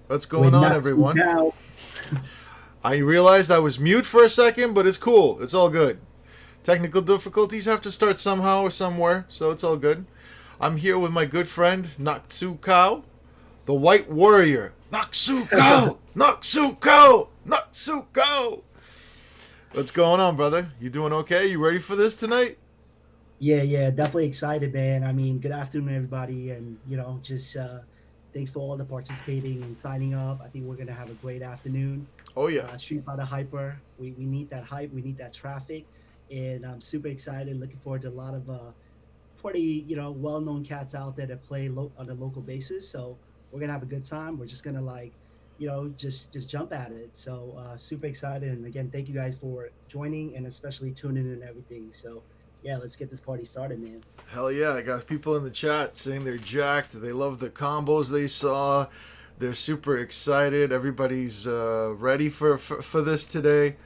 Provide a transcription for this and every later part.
What's going on, everyone? I realized I was mute for a second, but it's cool. It's all good. Technical difficulties have to start somehow or somewhere, so it's all good. I'm here with my good friend Natsukao, the White Warrior. Natsukao, Natsukao, Natsukao. What's going on, brother? You doing okay? You ready for this tonight? Yeah, definitely excited, man. I mean, good afternoon, everybody, and just thanks for all the participating and signing up. I think we're gonna have a great afternoon. Oh yeah. Street Fighter Hyper, we need that hype, we need that traffic, and I'm super excited. Looking forward to a lot of pretty well-known cats out there that play on a local basis. So we're gonna have a good time. We're just gonna just jump at it. So super excited, and again, thank you guys for joining and especially tuning in and everything. So yeah, let's get this party started, man. Hell yeah, I got people in the chat saying they're jacked. They love the combos they saw. They're super excited. Everybody's ready for this today.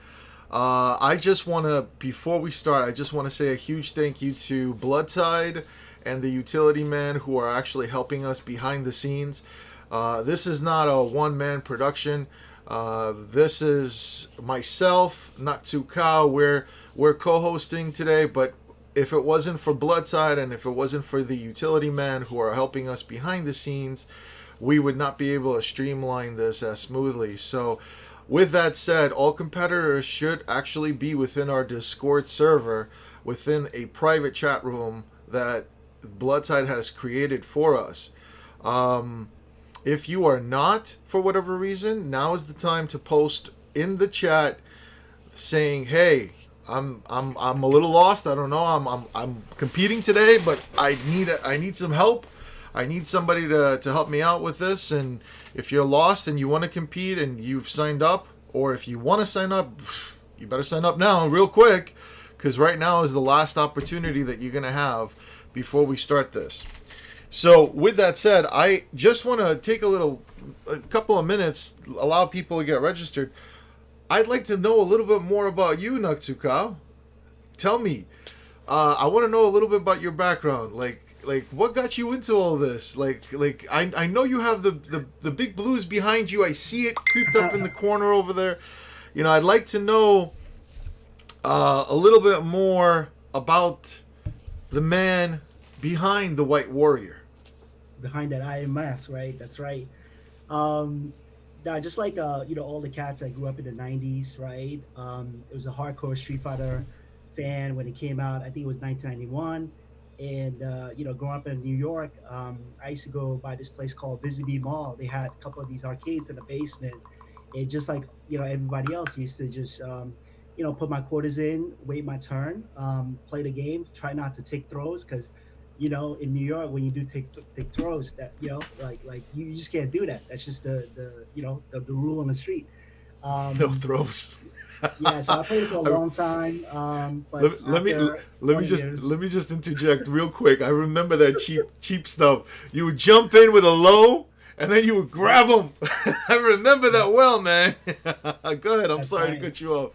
I just want to, before we start, I just want to say a huge thank you to Bloodtide and the utility man who are actually helping us behind the scenes. This is not a one-man production. This is myself, Natsuka. We're co-hosting today, but if it wasn't for Bloodtide and if it wasn't for the utility man who are helping us behind the scenes, we would not be able to streamline this as smoothly. So with that said, all competitors should actually be within our Discord server, within a private chat room that Bloodtide has created for us. If you are not, for whatever reason, now is the time to post in the chat saying, "Hey, I'm a little lost. I don't know. I'm competing today, but I need some help. I need somebody to help me out with this." And if you're lost and you want to compete and you've signed up, or if you want to sign up, you better sign up now, real quick, because right now is the last opportunity that you're gonna have before we start this. So with that said, I just want to take a couple of minutes, allow people to get registered. I'd like to know a little bit more about you, Natsuka. Tell me. I want to know a little bit about your background. Like what got you into all this? I know you have the big blues behind you. I see it creeped up in the corner over there. I'd like to know a little bit more about the man behind the White Warrior. Behind that iron mask, right? That's right. Um, just like all the cats that grew up in the '90s, right? It was a hardcore Street Fighter fan when it came out. I think it was 1991. And growing up in New York, I used to go by this place called Busy Mall. They had a couple of these arcades in the basement. And just like everybody else, used to just put my quarters in, wait my turn, play the game, try not to take throws because in New York when you do take throws, that like you just can't do that. That's just the rule on the street. No Um, throws. yeah, so I played it for a I, long time, but let me after let me 20 just years. let me just interject real quick. I remember that cheap stuff. You would jump in with a low, and then you would grab them. I remember that well, man. Go ahead. I'm That's sorry to right. cut you off.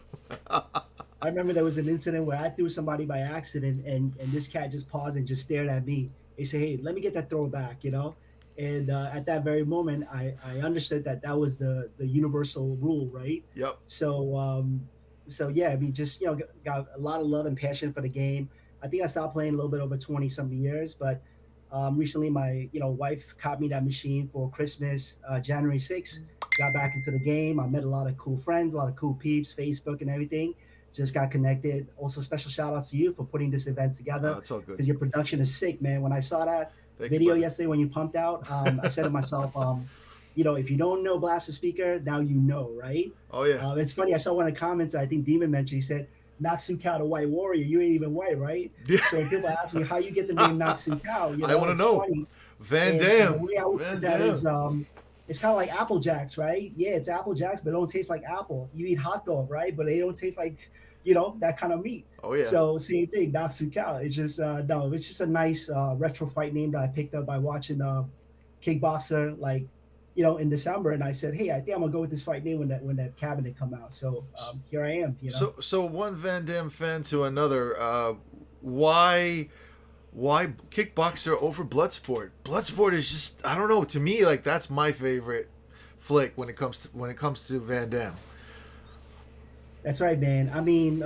I remember there was an incident where I threw somebody by accident, and this cat just paused and just stared at me. He said, "Hey, let me get that throw back." And at that very moment, I understood that that was the universal rule, right? Yep. So yeah, I mean, just got a lot of love and passion for the game. I think I stopped playing a little bit over 20 some years, but recently my wife caught me that machine for Christmas, January 6th. Got back into the game. I met a lot of cool friends, a lot of cool peeps, Facebook and everything. Just got connected. Also, special shout out to you for putting this event together It's all good. because your production is sick, man. When I saw that Thank you, video brother. yesterday when you pumped out, I said to myself, if you don't know Blaster Speaker, now you know, right? Oh yeah. It's funny. I saw one of the comments. I think Demon mentioned. He said, "Natsuka, the White Warrior. You ain't even white, right?" Yeah. So when people ask me how you get the name Natsuka, I want to it's know. funny. Van And the Dam. way I look at Van that Dam. is, it's kind of like Apple Jacks, right? Yeah, it's Apple Jacks, but it don't taste like apple. You eat hot dog, right? But they don't taste like, that kind of meat. Oh yeah. So same thing, Natsuka. It's just no, it's just a nice retro fight name that I picked up by watching Kickboxer in December, and I said, hey, I think I'm gonna go with this fight name when that cabinet come out. So here I am. So one Van Dam fan to another. Why why Kickboxer over Bloodsport? Bloodsport is just, I don't know, to me, like, that's my favorite flick when it comes to Van Damme. That's right, man. I mean,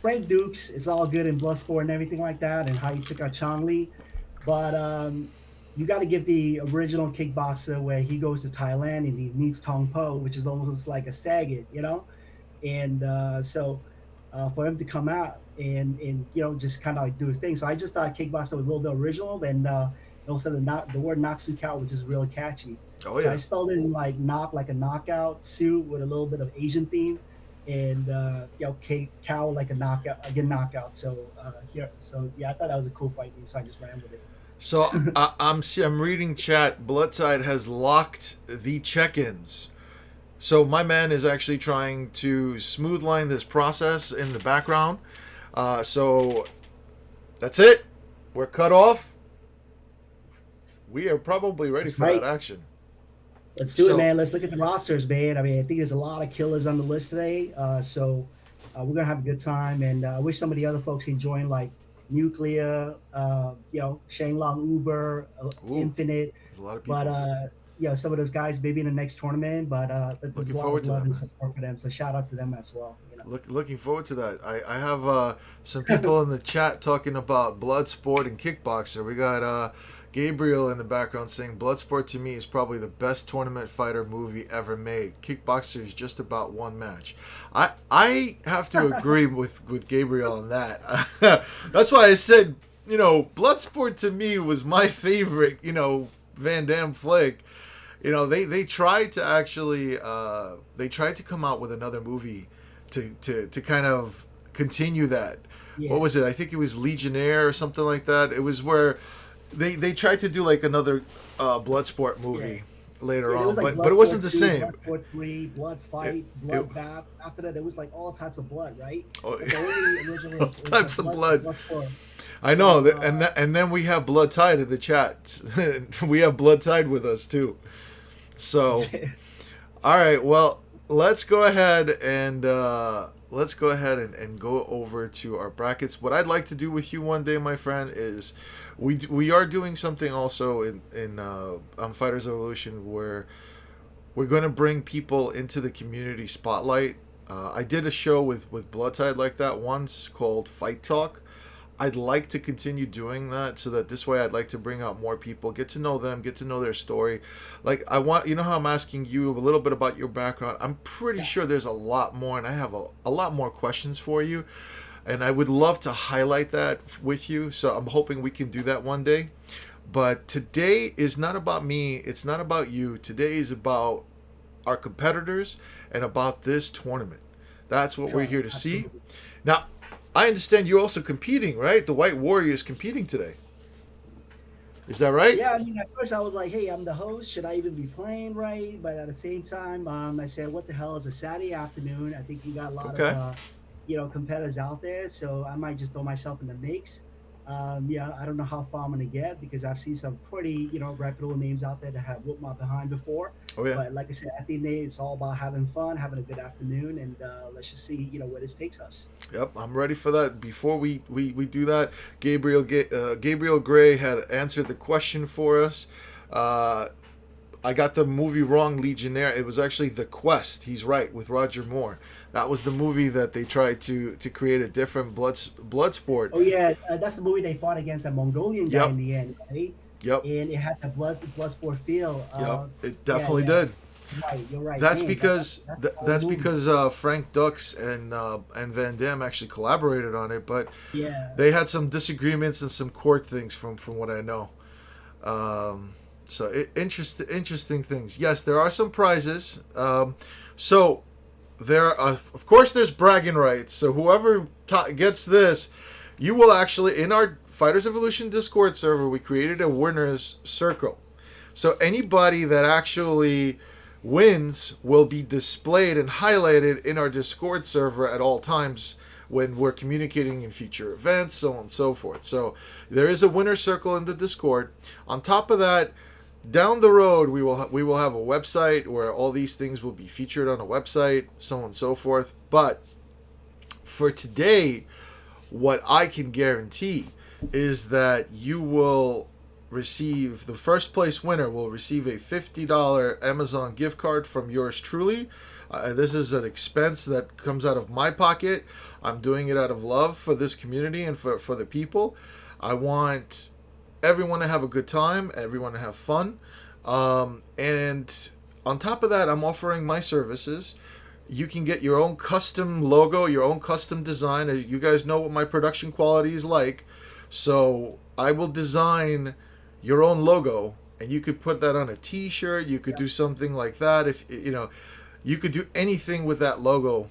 Frank Dukes, it's all good in Bloodsport and everything like that, and how he took out Chong Li. But you got to give the original kickboxer where he goes to Thailand and he meets Tong Po, which is almost like a Saget, you know? And for him to come out and just kind of like do his thing. So I just thought kickboxer was a little bit original, and also the word Naksukao was just really catchy. Oh So I yeah. spelled it in like knock like a knockout, suit with a little bit of Asian theme, and cow like a knockout again knockout. So yeah, I thought that was a cool fight name, so I just ran with it. So I'm reading chat. Bloodtide has locked the check-ins. So my man is actually trying to smooth line this process in the background. So that's it. We're cut off. We are probably ready That's for that right. action. Let's do it, So man. Let's look at the rosters, man. I mean, I think there's a lot of killers on the list today. We're gonna have a good time, and I wish some of the other folks can join, like Nuclear, Shane Long, Uber, ooh, Infinite. there's a lot of But people. some of those guys maybe in the next tournament. But there's Looking a lot forward of to love that, and man. support for them. So shout outs to them as well. Looking forward to that. I have some people in the chat talking about Bloodsport and Kickboxer. We got Gabriel in the background saying Bloodsport to me is probably the best tournament fighter movie ever made. Kickboxer is just about one match. I have to agree with Gabriel on that. That's why I said, Bloodsport to me was my favorite, Van Damme flick. They tried to actually they tried to come out with another movie to kind of continue that. What Yeah, was it? I think it was Legionnaire or something like that. It was where they tried to do like another Bloodsport yeah. movie later Yeah, there was on, like but it wasn't Bloodsport the 2, same. Bloodsport 3, Blood It, Fight, it Blood Bath. After that, there was like all types of blood, right? oh, But the only original all was the types of blood. Bloodsport. I know, So and then we have Blood Tide in the chat. We have Blood Tide with us too. So all right, well, let's go ahead and go over to our brackets. What I'd like to do with you one day, my friend, is we are doing something also in on Fighters Evolution where we're going to bring people into the community spotlight. I did a show with Blood Tide like that once called Fight Talk. I'd like to continue doing that so that this way I'd like to bring out more people, get to know them, get to know their story. Like I want, how I'm asking you a little bit about your background. I'm pretty yeah, sure there's a lot more, and I have a lot more questions for you, and I would love to highlight that with you. So I'm hoping we can do that one day. But today is not about me. It's not about you. Today is about our competitors and about this tournament. That's what we're sure, here to see. absolutely. Now, I understand you're also competing, right? The White Warrior is competing today. Is that right? Yeah, I mean, at first I was like, "Hey, I'm the host. Should I even be playing right?" But at the same time, I said, "What the hell is a Saturday afternoon? I think you got a lot of Okay. competitors out there, so I might just throw myself in the mix." Yeah, I don't know how far I'm gonna get because I've seen some pretty reputable names out there that have whooped my behind before. Oh yeah. But like I said, at the end of the day, it's all about having fun, having a good afternoon, and let's just see where this takes us. Yep. I'm ready for that. Before we do that, Gabriel Gray had answered the question for us. Uh, I got the movie wrong, Legionnaire. It was actually The Quest. He's right, with Roger Moore. That was the movie that they tried to create a different blood sport. Oh yeah, that's the movie they fought against a Mongolian guy in Yep. the end, right? Yep. And it had the blood sport feel. Yep. It Yeah, definitely yeah, did. right. You're right. That's Man, because that's the whole that's movie. because Frank Dux and Van Damme actually collaborated on it, but Yeah, they had some disagreements and some court things from what I know. Um, interesting things. Yes, there are some prizes. So there, of course, there's bragging rights. So whoever gets this, you will actually in our Fighters Evolution Discord server, we created a winners circle. So anybody that actually wins will be displayed and highlighted in our Discord server at all times when we're communicating in future events, so on and so forth. So there is a winner circle in the Discord. On top of that, down the road we will have a website where all these things will be featured on a website, so on and so forth. But for today, what I can guarantee is that you will receive the first place winner will receive a $50 Amazon gift card from yours truly. This is an expense that comes out of my pocket. I'm doing it out of love for this community and for the people. I want everyone to have a good time, everyone to have fun. And on top of that, I'm offering my services. You can get your own custom logo, your own custom design. You guys know what my production quality is like. So I will design your own logo, and you could put that on a t-shirt. You could do something like that. If you know, you could do anything with that logo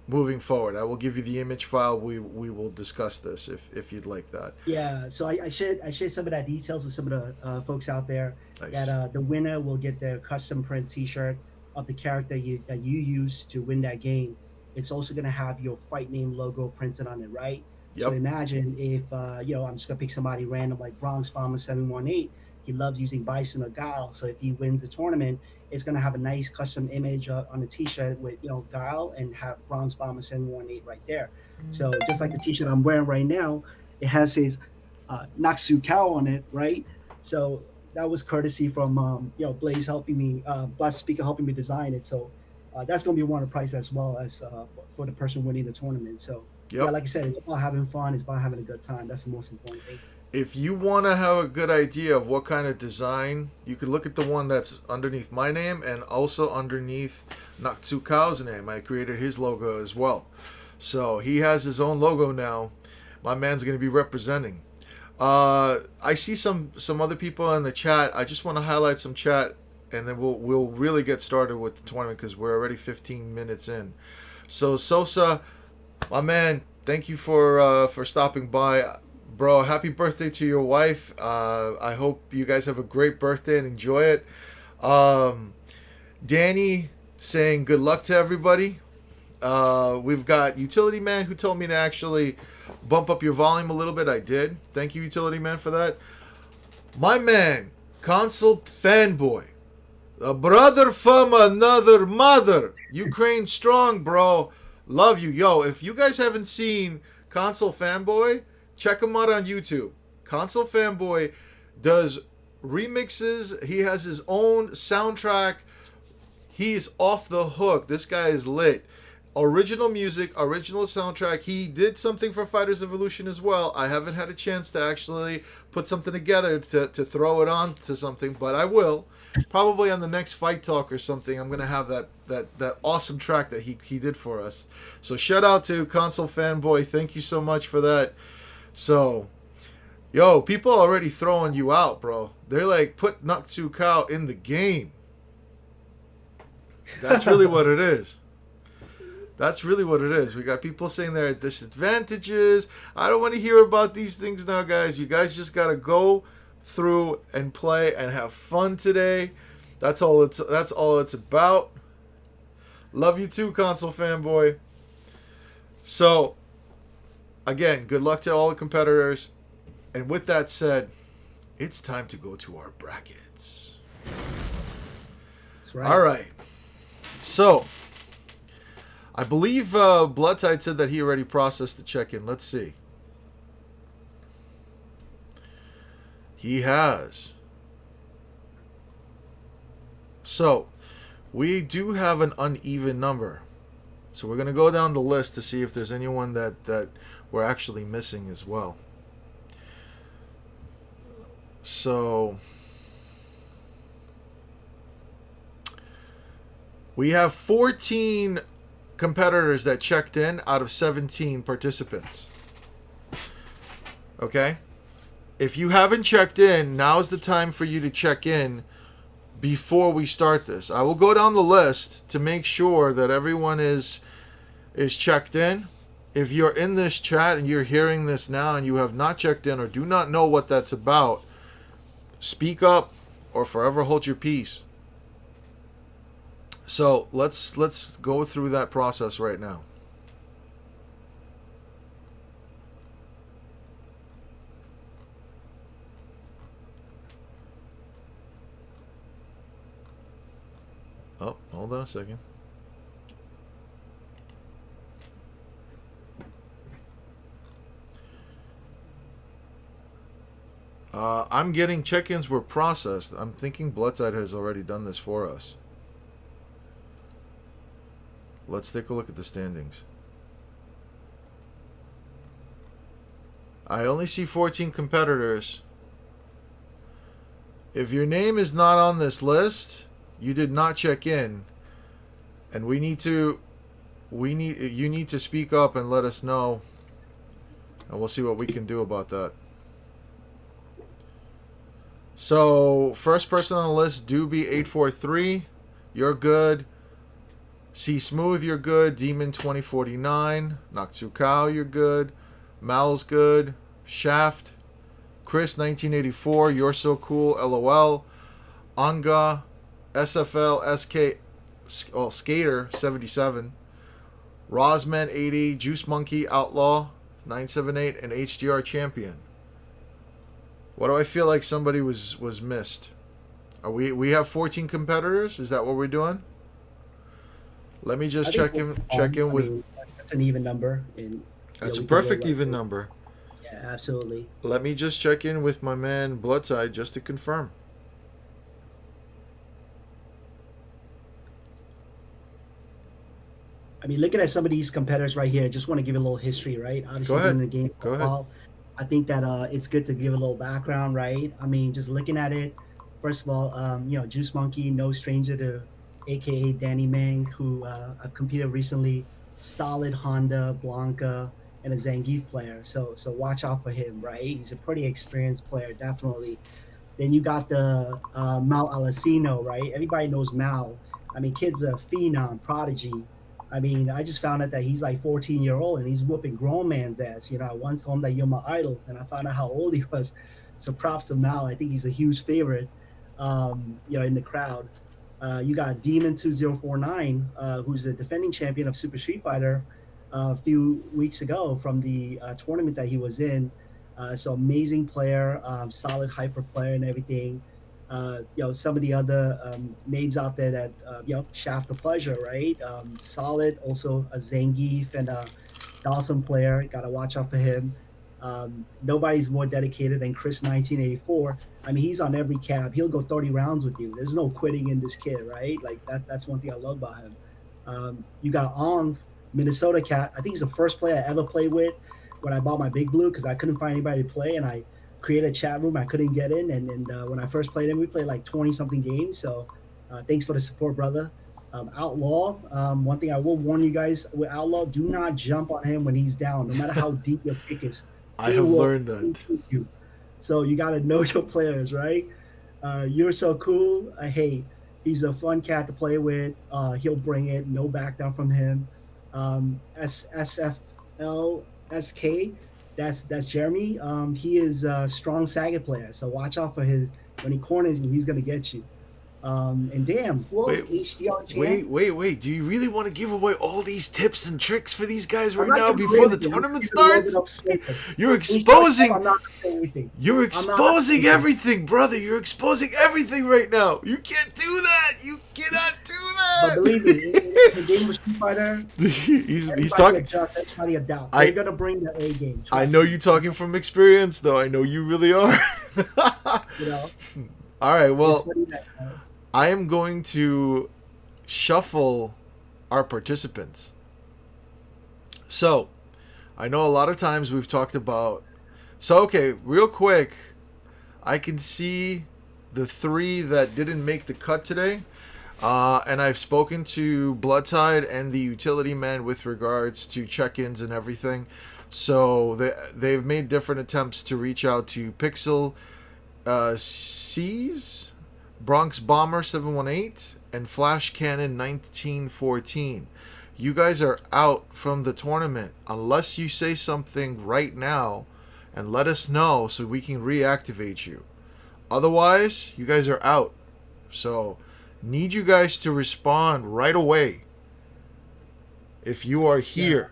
moving forward. I will give you the image file. We will discuss this if you'd like that. Yeah, so I shared some of that details with some of the folks out there that Nice. the winner will get their custom print T-shirt of the character that you use to win that game. It's also gonna have your fight name logo printed on it, right? So Yep. imagine if I'm just gonna pick somebody random like Bronx Bomber 718. He loves using Bison or Guile, so if he wins the tournament, it's gonna have a nice custom image on the T-shirt with Guile and have Bronx Bomber 718 right there. So just like the T-shirt I'm wearing right now, it has his Naksu cow on it, right? So that was courtesy from Blaze helping me, Blast Speaker helping me design it. So that's gonna be one of the price as well as for the person winning the tournament. So yeah, Yep. like I said, it's about having fun. It's about having a good time. That's the most important thing. If you want to have a good idea of what kind of design, you could look at the one that's underneath my name and also underneath Naktsukau's name. I created his logo as well. So he has his own logo now. My man's going to be representing. I see some other people in the chat. I just want to highlight some chat, and then we'll really get started with the tournament because we're already 15 minutes in. So Sosa, my man, thank you for stopping by, bro. Happy birthday to your wife. I hope you guys have a great birthday and enjoy it. Um, Danny saying good luck to everybody. We've got Utility Man who told me to actually bump up your volume a little bit. I did. Thank you, Utility Man, for that. My man, Console Fanboy, a brother from another mother. Ukraine strong, bro. Love you. Yo, if you guys haven't seen Console Fanboy, check him out on YouTube. Console Fanboy does remixes. He has his own soundtrack. He's off the hook. This guy is lit. Original music, original soundtrack. He did something for Fighters Evolution as well. I haven't had a chance to actually put something together to throw it on to something, but I will. Probably on the next Fight Talk or something, I'm gonna have that awesome track that he did for us. So shout out to Console Fanboy. Thank you so much for that. So, yo, people are already throwing you out, bro. They're like, put Naksu Cow in the game. That's really what it is. That's really what it is. We got people saying there are disadvantages. I don't want to hear about these things now, guys. You guys just gotta go through and play and have fun today. That's all it's about. Love you too, Console Fanboy. So, again, good luck to all the competitors. And with that said, it's time to go to our brackets. That's right. All right. So, I believe Bloodtide said that he already processed the check-in. Let's see. He has. So, we do have an uneven number. So we're going to go down the list to see if there's anyone that we're actually missing as well. So, we have 14 competitors that checked in out of 17 participants. Okay? If you haven't checked in, now's the time for you to check in before we start this. I will go down the list to make sure that everyone is checked in. If you're in this chat and you're hearing this now and you have not checked in or do not know what that's about, speak up or forever hold your peace. So let's go through that process right now. Oh, hold on a second. I'm getting check-ins were processed. I'm thinking Bloodside has already done this for us. Let's take a look at the standings. I only see 14 competitors. If your name is not on this list, you did not check in, and you need to speak up and let us know, and we'll see what we can do about that. So, first person on the list, Doobie843, you're good. C Smooth, you're good. Demon 2049, Noctukao, you're good. Mal's good. Shaft, Chris 1984, you're so cool. LOL, Anga, SFL SK, Skater 77, Rosman 80, Juice Monkey Outlaw 978, and HDR Champion. Why do I feel like somebody was missed? We have 14 competitors? Is that what we're doing? Let me just check in with. That's an even number. And that's a perfect even number. Yeah, absolutely. Let me just check in with my man Bloodside just to confirm. I mean, looking at some of these competitors right here, I just want to give a little history, right? Obviously, in the game, Go ahead. I think that it's good to give a little background, right? I mean, just looking at it, first of all, Juice Monkey, no stranger to AKA Danny Mang, who I've competed recently, solid Honda, Blanca, and a Zangief player. So watch out for him, right? He's a pretty experienced player, definitely. Then you got the Mal Alessino, right? Everybody knows Mal. I mean, kid's a phenom, prodigy. I mean, I just found out that he's like 14-year-old and he's whooping grown man's ass. I once told him that you're my idol, and I found out how old he was. So props to Mal. I think he's a huge favorite, in the crowd. You got Demon 2049, who's the defending champion of Super Street Fighter a few weeks ago from the tournament that he was in. So amazing player, solid hyper player and everything. Some of the other names out there that, Shaft the Pleasure, right? Solid, also a Zangief and a Dawson player. Got to watch out for him. Nobody's more dedicated than Chris 1984. I mean, he's on every cab. He'll go 30 rounds with you. There's no quitting in this kid, right? Like that's one thing I love about him. You got On, Minnesota cat. I think he's the first player I ever played with when I bought my Big Blue because I couldn't find anybody to play, and I created a chat room. I couldn't get in, and when I first played him, we played like 20-something games. So thanks for the support, brother. Outlaw, one thing I will warn you guys with Outlaw, do not jump on him when he's down, no matter how deep your pick is. I have learned that. So you got to know your players, right? You're so cool. Hey, he's a fun cat to play with. He'll bring it. No back down from him. SFLSK, that's Jeremy. He is a strong Saget player. So watch out for when he corners you, he's going to get you. And damn, who else? HDR champ? Wait. Do you really want to give away all these tips and tricks for these guys right now before the tournament starts? You're exposing. You're exposing everything, brother. You're exposing everything right now. You can't do that. You cannot do that. But believe me, in the game of Street Fighter, he's talking. Everybody a doubt. They're gonna bring the A game. I know you talking from experience, though. I know you really are. All right. Well. I am going to shuffle our participants. So, I know a lot of times we've talked about... So, okay, real quick, I can see the 3 that didn't make the cut today. And I've spoken to Bloodside and the Utility Man with regards to check-ins and everything. So, they've made different attempts to reach out to Pixel C's... Bronx Bomber 718 and Flash Cannon 1914. You guys are out from the tournament unless you say something right now and let us know so we can reactivate you. Otherwise, you guys are out. So, need you guys to respond right away if you are here. Yeah.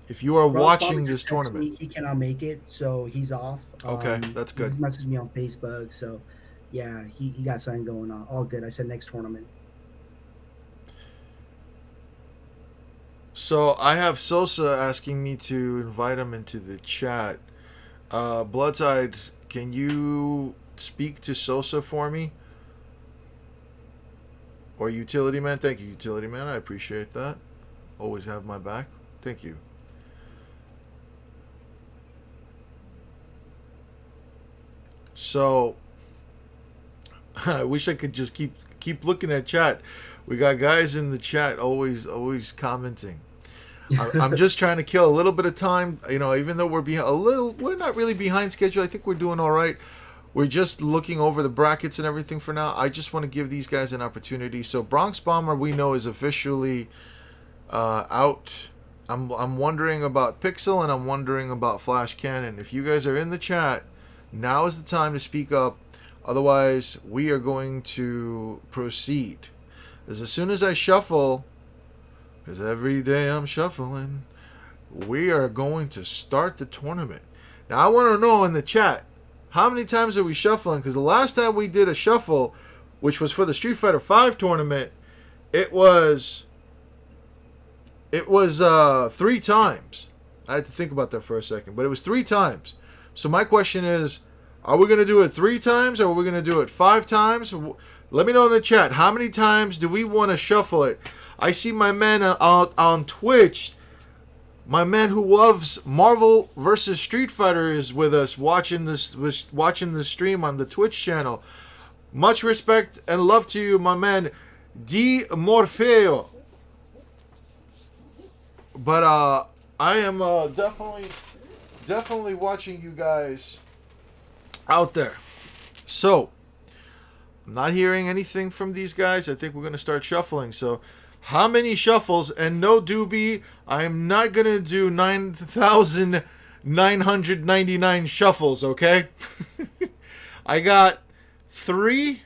If you are watching this tournament. He cannot make it, so he's off. Okay, that's good. He messaged me on Facebook, so... Yeah, he got something going on. All good. I said next tournament. So I have Sosa asking me to invite him into the chat. Bloodside, can you speak to Sosa for me? Or Utility Man? Thank you, Utility Man. I appreciate that. always have my back. Thank you. So I wish I could just keep looking at chat. We got guys in the chat always commenting. I'm just trying to kill a little bit of time. Even though we're not really behind schedule. I think we're doing all right. We're just looking over the brackets and everything for now. I just want to give these guys an opportunity. So Bronx Bomber, we know, is officially out. I'm wondering about Pixel, and I'm wondering about Flash Cannon. If you guys are in the chat, now is the time to speak up. Otherwise, we are going to proceed. As soon as I shuffle, because every day I'm shuffling, we are going to start the tournament. Now, I want to know in the chat, how many times are we shuffling? Because the last time we did a shuffle, which was for the Street Fighter V tournament, it was 3 times. I had to think about that for a second, but it was 3 times. So my question is, are we going to do it 3 times, or are we going to do it 5 times? Let me know in the chat, how many times do we want to shuffle it? I see my man on Twitch. My man who loves Marvel vs. Street Fighter is with us watching the stream on the Twitch channel. Much respect and love to you, my man, D Morfeo. But I am definitely watching you guys out there. So I'm not hearing anything from these guys. I think we're gonna start shuffling. So how many shuffles? And no doobie, I'm not going to do 9,999 shuffles, okay? I got 3.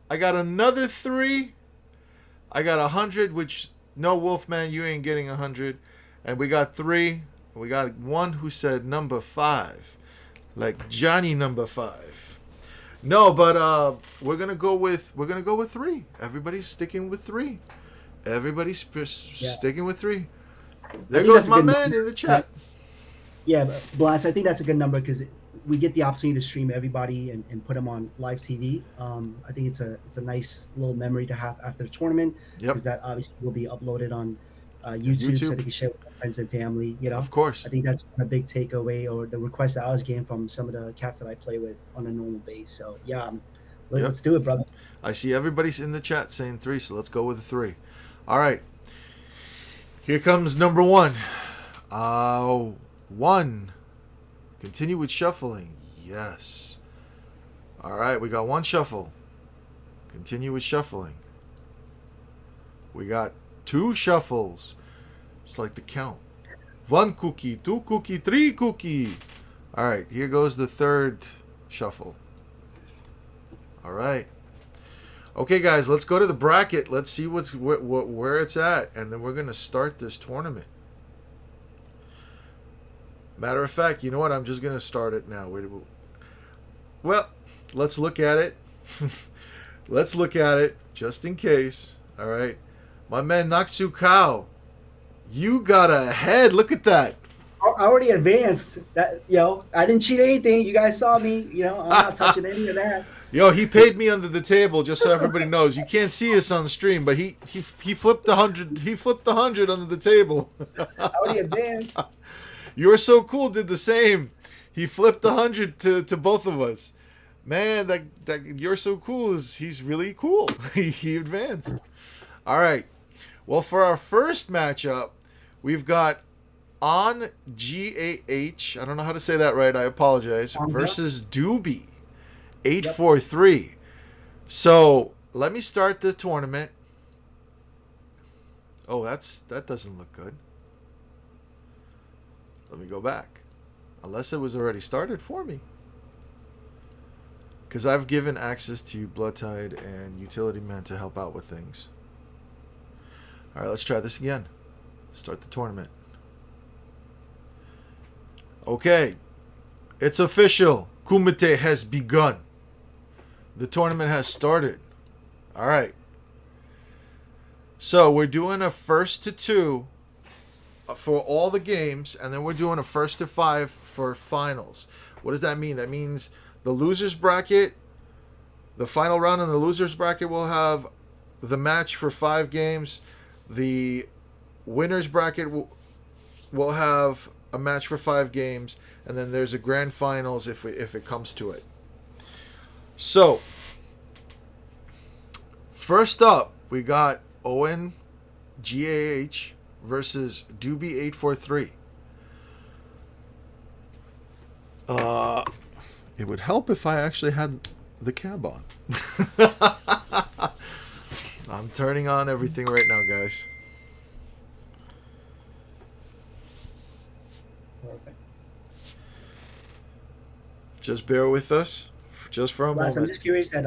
I got another 3. I got 100, which, no, Wolfman, you ain't getting 100. And we got 3. We got 1 who said number 5. Like Johnny number 5. No, but we're going to go with 3. Everybody's sticking with 3. Everybody's sticking with 3. There goes my man in the chat. Yeah, Blast, I think that's a good number because we get the opportunity to stream everybody and put them on live TV. I think it's a nice little memory to have after the tournament, because that obviously will be uploaded on YouTube so they can share with their friends and family. Of course. I think that's a big takeaway, or the request that I was getting from some of the cats that I play with on a normal base. So yeah, let's do it, brother. I see everybody's in the chat saying 3, so let's go with 3. All right. Here comes number 1. 1. Continue with shuffling. Yes. All right, we got 1 shuffle. Continue with shuffling. We got 2 shuffles. It's like the count. 1 cookie, 2 cookie, 3 cookie. All right, here goes the 3rd shuffle. All right. Okay, guys, let's go to the bracket. Let's see where it's at, and then we're going to start this tournament. Matter of fact, you know what? I'm just going to start it now. Well, let's look at it. Let's look at it, just in case. All right. My man, Naksu Kao, you got ahead. Look at that. I already advanced. That I didn't cheat anything. You guys saw me. I'm not touching any of that. Yo, he paid me under the table, just so everybody knows. You can't see us on stream, but he flipped 100. He flipped 100 under the table. I already advanced. You're So Cool did the same. He flipped 100 to both of us. Man, that You're So Cool he's really cool. He advanced. All right. Well, for our first matchup, we've got On GAH. I don't know how to say that right. I apologize. Versus Doobie. 843. So let me start the tournament. Oh, that doesn't look good. Let me go back. Unless it was already started for me. Because I've given access to Blood Tide and Utility Man to help out with things. Alright, let's try this again. Start the tournament. Okay. It's official. Kumite has begun. The tournament has started. Alright. So we're doing a 1st to 2 for all the games, and then we're doing a 1st to 5 for finals. What does that mean? That means the losers bracket, the final round in the losers bracket will have the match for 5 games. The winners bracket will have a match for 5 games, and then there's a grand finals if it comes to it. So, first up, we got Owen GAH versus Doobie843. It would help if I actually had the cab on. I'm turning on everything right now, guys. Perfect. Just bear with us, just for a Les, I'm moment. just curious that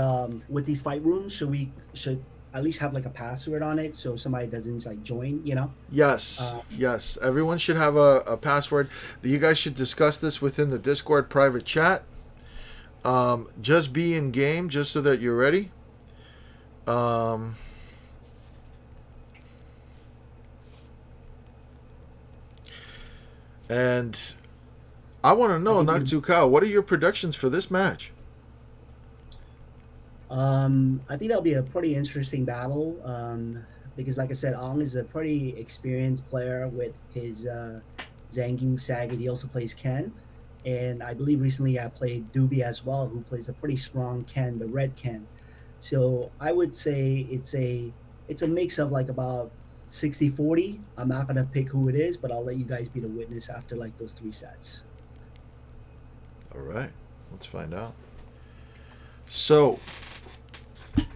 with these fight rooms, should at least have like a password on it so somebody doesn't like join, you know? Yes, yes. Everyone should have a password. You guys should discuss this within the Discord private chat. Just be in game, just so that you're ready. And I want to know, Naktsukao, what are your predictions for this match? I think that'll be a pretty interesting battle. Because like I said, Ong is a pretty experienced player with his Zangief Sagat. He also plays Ken. And I believe recently I played Doobie as well, who plays a pretty strong Ken, the red Ken. So I would say it's a mix of like about 60-40. I'm not gonna pick who it is, but I'll let you guys be the witness after like those 3 sets. All right, let's find out. So,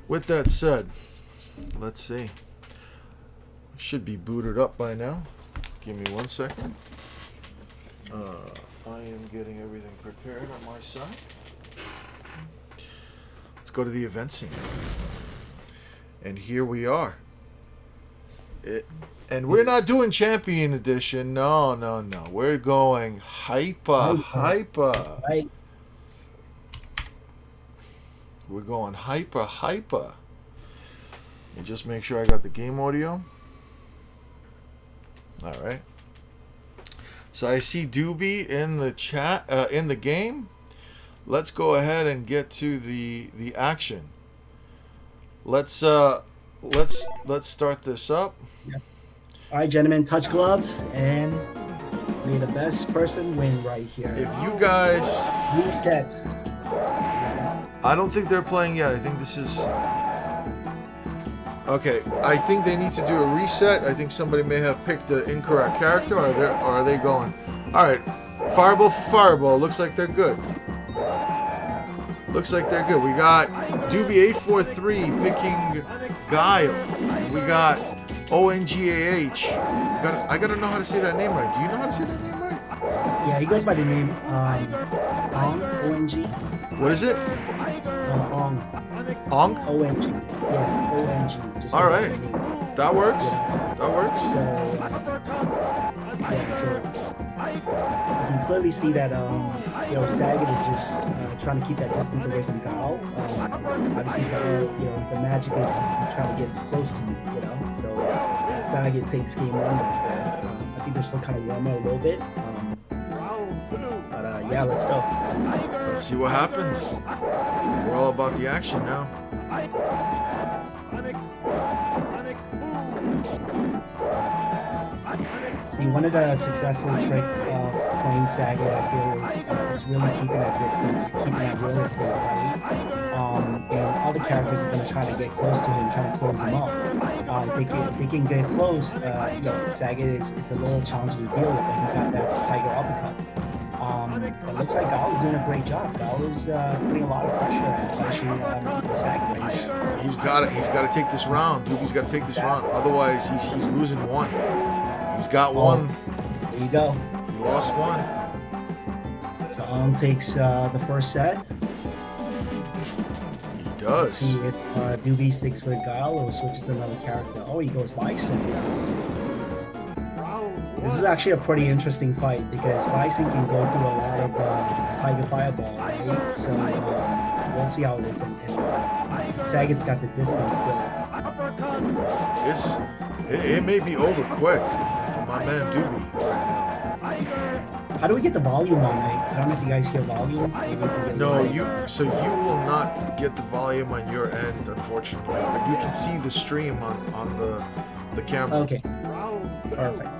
with that said, let's see. Should be booted up by now. Give me 1 second. I am getting everything prepared on my side. Let's go to the event scene. And here we are. And we're not doing Champion Edition. No. We're going hyper. Right. We're going hyper. And just make sure I got the game audio. All right. So I see Doobie in the chat, in the game. Let's go ahead and get to the action. Let's start this up. Yeah. All right, gentlemen, touch gloves and may the best person win right here. If you guys, Jets. I don't think they're playing yet. I think this is. Okay, I think they need to do a reset. I think somebody may have picked the incorrect character, or are they going? All right, Fireball for Fireball. Looks like they're good. We got Doobie843 picking Guile. We got ONGAH. I gotta know how to say that name right. Do you know how to say that name right? Yeah, he goes by the name Ong, O-N-G. What is it? Ong. Ong? O-N-G. Yeah, O-N-G. Just All like right. that name. That works. Yeah. That works. So you can clearly see that Sagat is just trying to keep that distance away from Gao. Obviously, Gao, the magic is you trying to get as close to you, So Sagat takes game 1 right there. I think they're still kind of warmer a little bit. But yeah, let's go. Let's see what happens. We're all about the action now. See, one of the successful tricks of playing Sagat, I feel, is really keeping that distance, keeping that real estate, right? And all the characters are going to try to get close to him, trying to close him up. If they can get close, Sagat is a little challenging to deal with, but he got that tiger uppercut. It looks like Gao is doing a great job. Gao is putting a lot of pressure and punishing Sagat. He's got it. He's got to take this round. Doobie's got to take this round. Otherwise, he's losing 1. He's got 1. There you go. He lost 1. So Ong takes the first set. He does. Let's see if Doobie sticks with Guile or switches to another character. Oh, he goes Bison. This is actually a pretty interesting fight because Bison can go through a lot of Tiger Fireball, right? So we'll see how it is. And Sagat's got the distance still. It may be over quick for my man Doobie right now. How do we get the volume on? I don't know if you guys hear volume. No, you will not get the volume on your end, unfortunately. But you can see the stream on the camera. Okay. Perfect.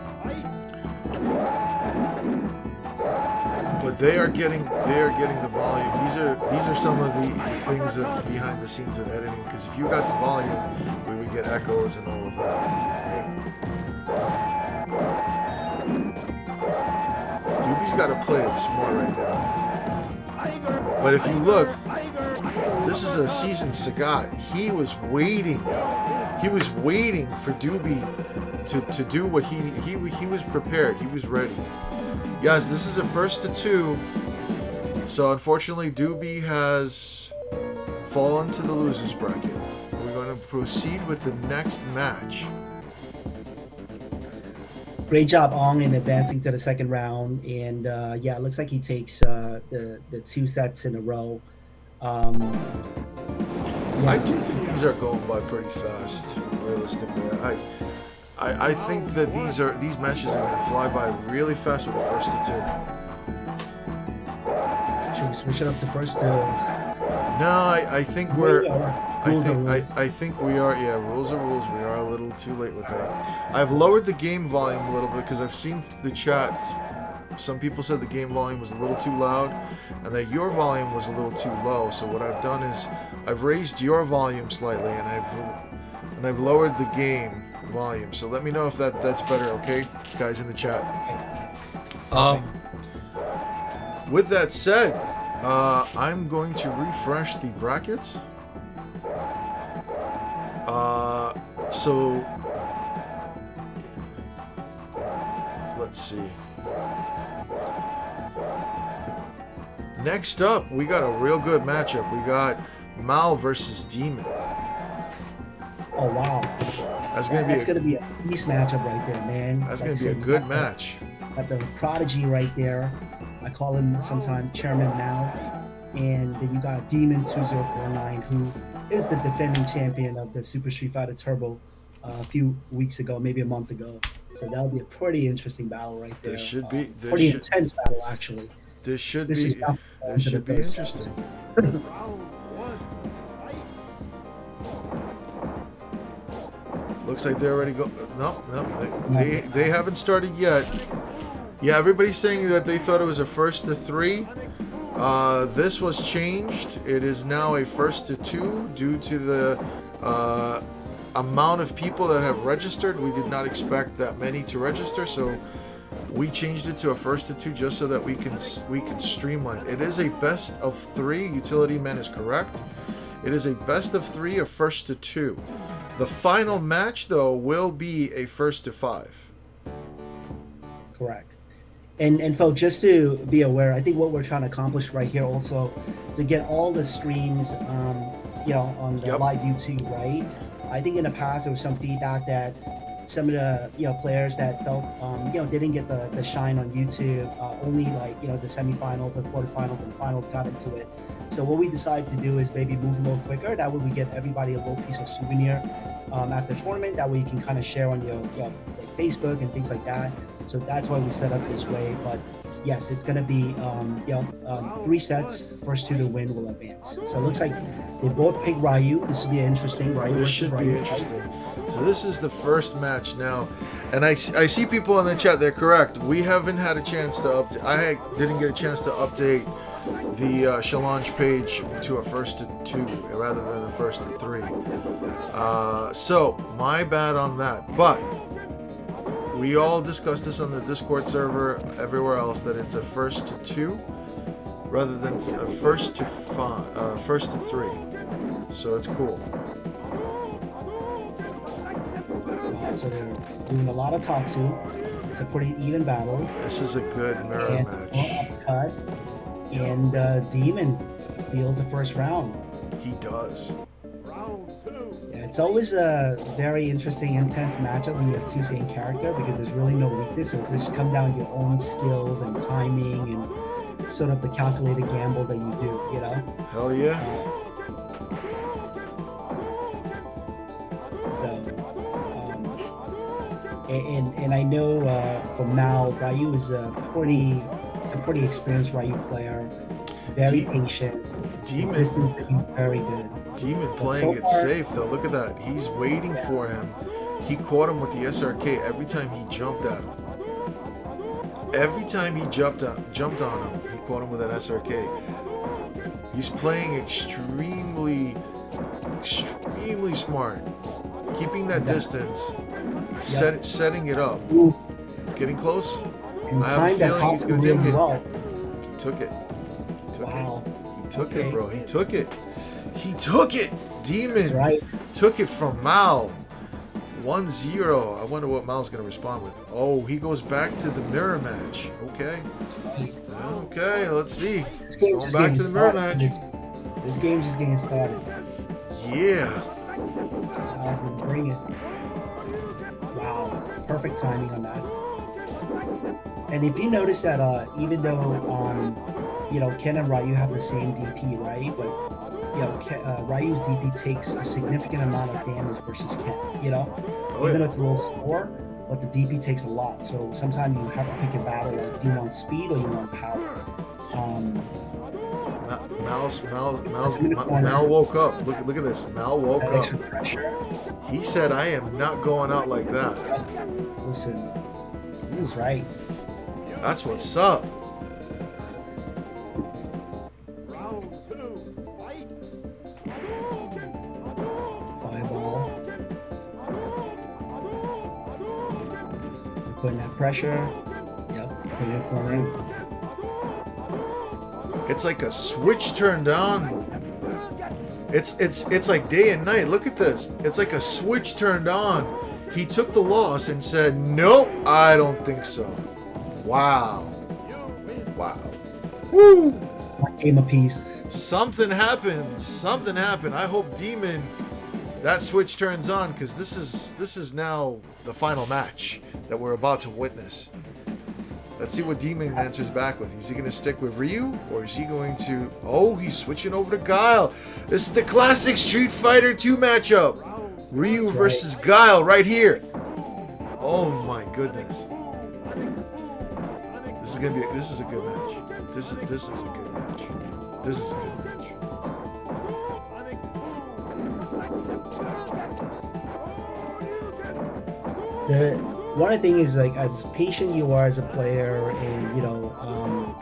But they are getting the volume. These are some of the things that behind the scenes with editing. Because if you got the volume, we would get echoes and all of that. Doobie's got to play it smart right now. But if you look, this is a seasoned Sagat. He was waiting. He was waiting for Doobie to do what he was prepared. He was ready. Guys, this is a 1st to 2. So unfortunately, Doobie has fallen to the losers bracket. We're going to proceed with the next match. Great job, Ong, in advancing to the second round. And yeah, it looks like he takes the 2 sets in a row. I do think these are going by pretty fast, realistically. I think that these matches are going to fly by really fast with the 1st to 2. Should we switch it up to 1st to? No, I think we're. I think we are. Yeah, rules are rules. We are a little too late with that. I've lowered the game volume a little bit because I've seen the chat. Some people said the game volume was a little too loud, and that your volume was a little too low. So what I've done is I've raised your volume slightly, and I've lowered the game volume. So let me know if that's better, okay, guys in the chat. With that said, I'm going to refresh the brackets. So let's see. Next up, we got a real good matchup. We got Mal versus Demon. Oh wow, That's gonna be a peace matchup right there, man. That's gonna be a good match. Got the prodigy right there. I call him sometimes Chairman Mal. And then you got Demon 2049, who is the defending champion of the Super Street Fighter Turbo a few weeks ago, maybe a month ago. So that'll be a pretty interesting battle right there. This should be pretty intense battle, actually. This should be interesting. Looks like they're already go. No, they haven't started yet. Yeah, everybody's saying that they thought it was a 1st to 3. This was changed. It is now a 1st to 2 due to the amount of people that have registered. We did not expect that many to register, so we changed it to a 1st to 2 just so that we can streamline. It is a best of 3. Utility Man is correct. It is a best of 3, a 1st to 2. The final match, though, will be a 1st to 5. Correct. And folks, just to be aware, I think what we're trying to accomplish right here also to get all the streams, on the live YouTube, right? I think in the past there was some feedback that some of the players that felt didn't get the shine on YouTube, only the semifinals, the quarterfinals, and the finals got into it. So what we decided to do is maybe move a little quicker. That way we get everybody a little piece of souvenir after the tournament. That way you can kind of share on your Facebook and things like that. So that's why we set up this way. But yes, it's going to be 3 sets. First 2 to win will advance. So it looks like they both pick Ryu. This will be interesting, right? This should be interesting. So this is the first match now, and I see people in the chat. They're correct. We haven't had a chance to update. I didn't get a chance to update the challenge page to a 1st to 2 rather than a 1st to 3. So my bad on that. But we all discussed this on the Discord server, everywhere else, that it's a 1st to 2 rather than a 1st to 5, 1st to 3. So it's cool. So they're doing a lot of Tatsu. It's a pretty even battle. This is a good mirror match. Uppercut. And Demon steals the first round. He does. Yeah, it's always a very interesting, intense matchup when you have 2 same character because there's really no weakness. So it's just come down to your own skills and timing and sort of the calculated gamble that you do, Hell yeah. And I know from now, Ryu is a pretty experienced Ryu player, very patient. Demon, his distance is very good. Demon playing it safe though. Look at that. He's waiting for him. he caught him with the SRK every time he jumped at him. Every time he jumped on him, he caught him with that SRK. He's playing extremely smart, keeping that distance, setting it up. Ooh. It's getting close. And I have a timed that feeling he's top gonna take really it. well. He took it. Wow. He took Okay. it, bro. He took it. He took it. Demon That's right. took it from Mal. 1-0. I wonder what Mal's going to respond with. Oh, he goes back to the mirror match. Okay. Okay, let's see. He's going back to the mirror match. This game's just getting started. Yeah. Mal's gonna bring it. Wow. Perfect timing on that. And if you notice that, even though, Ken and Ryu have the same DP, right? But, Ryu's DP takes a significant amount of damage versus Ken, Even though it's a little slower, but the DP takes a lot. So sometimes you have to pick a battle, like, do you want speed or you want power? Mal woke up. Look at this. Mal woke That up. extra pressure. He said, I am not going out like that. Listen, he was right. That's what's up. Fireball. Putting that pressure. Yep. Putting it corner. It's like a switch turned on. It's like day and night. Look at this. It's like a switch turned on. He took the loss and said, nope, I don't think so. Wow. Woo! One game apiece. Something happened. I hope Demon, that switch turns on, because this is now the final match that we're about to witness. Let's see what Demon answers back with. Is he going to stick with Ryu, or is he going to... Oh, he's switching over to Guile. This is the classic Street Fighter 2 matchup. Ryu versus Guile right here. Oh my goodness. This is a good match. This is a good match. This is a good match. One of the things is, like, as patient you are as a player and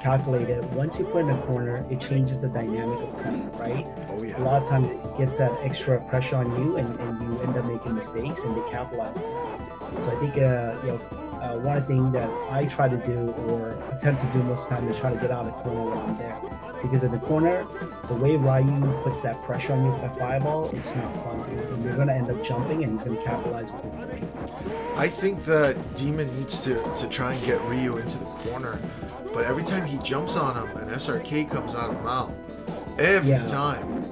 calculate it, once you put in a corner, it changes the dynamic of playing, right? Oh yeah. A lot of times it gets that extra pressure on you, and you end up making mistakes, and they capitalize on that. So I think one thing that I try to do, or attempt to do most of the time, is try to get out of the corner when I'm there, because in the corner, the way Ryu puts that pressure on you with that fireball, it's not fun, and you're going to end up jumping, and he's going to capitalize with the DP. I think that Demon needs to try and get Ryu into the corner, but every time he jumps on him, an SRK comes out of Mao. Every time.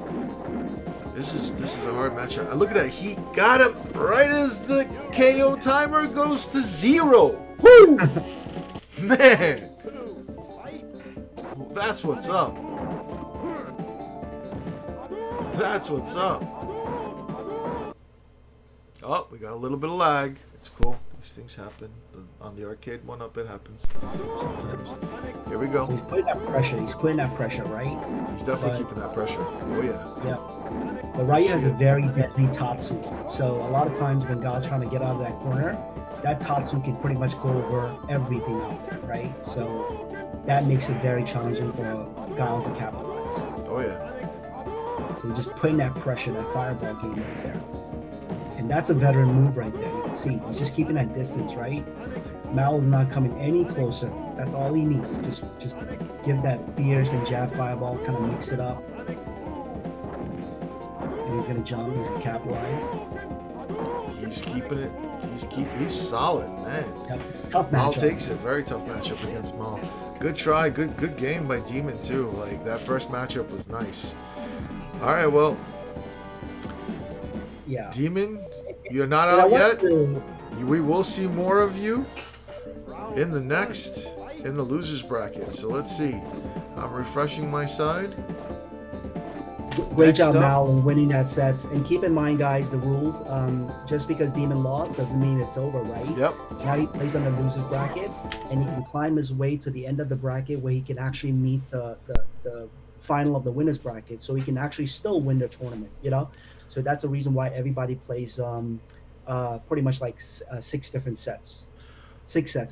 This is a hard matchup. Look at that. He got him right as the KO timer goes to 0. Woo! Man. That's what's up. Oh, we got a little bit of lag. It's cool. These things happen. On the Arcade1up, it happens sometimes. Here we go. He's putting that pressure, right? He's definitely keeping that pressure. Oh, yeah. Yeah. But Ryu has a very deadly Tatsu. So a lot of times when Guile's trying to get out of that corner, that Tatsu can pretty much go over everything out there, right? So that makes it very challenging for Guile to capitalize. Oh, yeah. So you're just putting that pressure, that fireball game right there. And that's a veteran move right there. You can see he's just keeping that distance, right? Mal is not coming any closer. That's all he needs. Just give that fierce and jab fireball, kind of mix it up. And he's gonna jump. He's gonna capitalize. He's keeping it. He's solid, man. Yep. Tough matchup. Mal takes it. Very tough matchup against Mal. Good try. Good game by Demon too. Like, that first matchup was nice. All right, well. Yeah. Demon, you're not out yet. We will see more of you in the losers bracket. So let's see. I'm refreshing my side. Great Next job, up. Mal, in winning that sets. And keep in mind, guys, the rules. Just because Demon lost doesn't mean it's over, right? Yep. Now he plays on the losers bracket, and he can climb his way to the end of the bracket where he can actually meet the final of the winners bracket, so he can actually still win the tournament. So that's a reason why everybody plays pretty much like six sets.